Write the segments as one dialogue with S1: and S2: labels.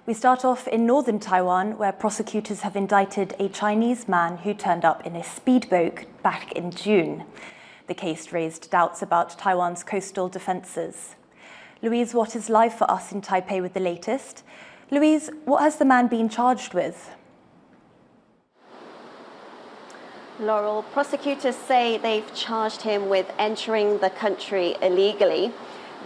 S1: We start off in northern Taiwan, where prosecutors have indicted a Chinese man who turned up in a speedboat back in June. The case raised doubts about Taiwan's coastal defences. Louise Watt is live for us in Taipei with the latest. Louise, what has the man been charged with?
S2: Laurel, prosecutors say they've charged him with entering the country illegally.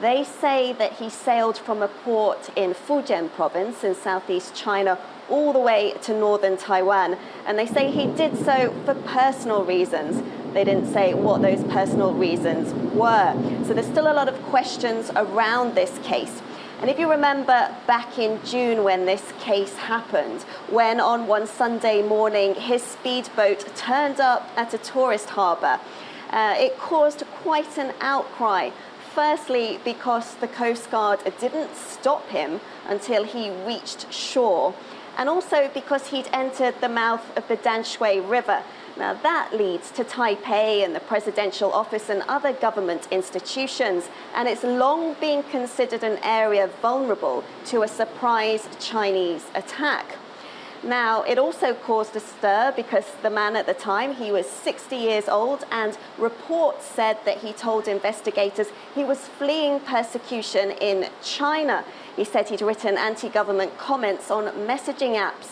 S2: They say that he sailed from a port in Fujian province in southeast China all the way to northern Taiwan, and they say he did so for personal reasons. They didn't say what those personal reasons were. So there's still a lot of questions around this case. And if you remember back in June when this case happened, when on one Sunday morning his speedboat turned up at a tourist harbour, it caused quite an outcry. Firstly, because the Coast Guard didn't stop him until he reached shore, and also because he'd entered the mouth of the Danshui River. Now that leads to Taipei and the presidential office and other government institutions, and it's long been considered an area vulnerable to a surprise Chinese attack. Now, it also caused a stir because the man at the time, he was 60 years old, and reports said that he told investigators he was fleeing persecution in China. He said he'd written anti-government comments on messaging apps.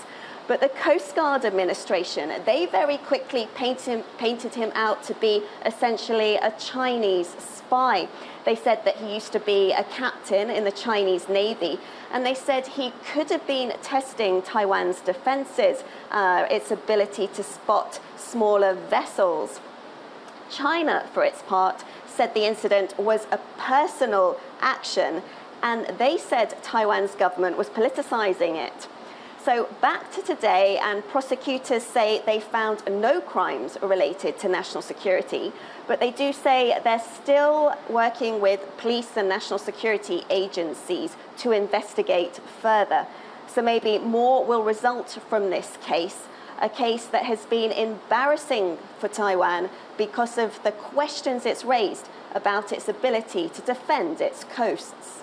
S2: But the Coast Guard administration, they very quickly painted him out to be essentially a Chinese spy. They said that he used to be a captain in the Chinese Navy, and they said he could have been testing Taiwan's defenses, its ability to spot smaller vessels. China, for its part, said the incident was a personal action, and they said Taiwan's government was politicizing it. So back to today, and prosecutors say they found no crimes related to national security, but they do say they're still working with police and national security agencies to investigate further. So maybe more will result from this case, a case that has been embarrassing for Taiwan because of the questions it's raised about its ability to defend its coasts.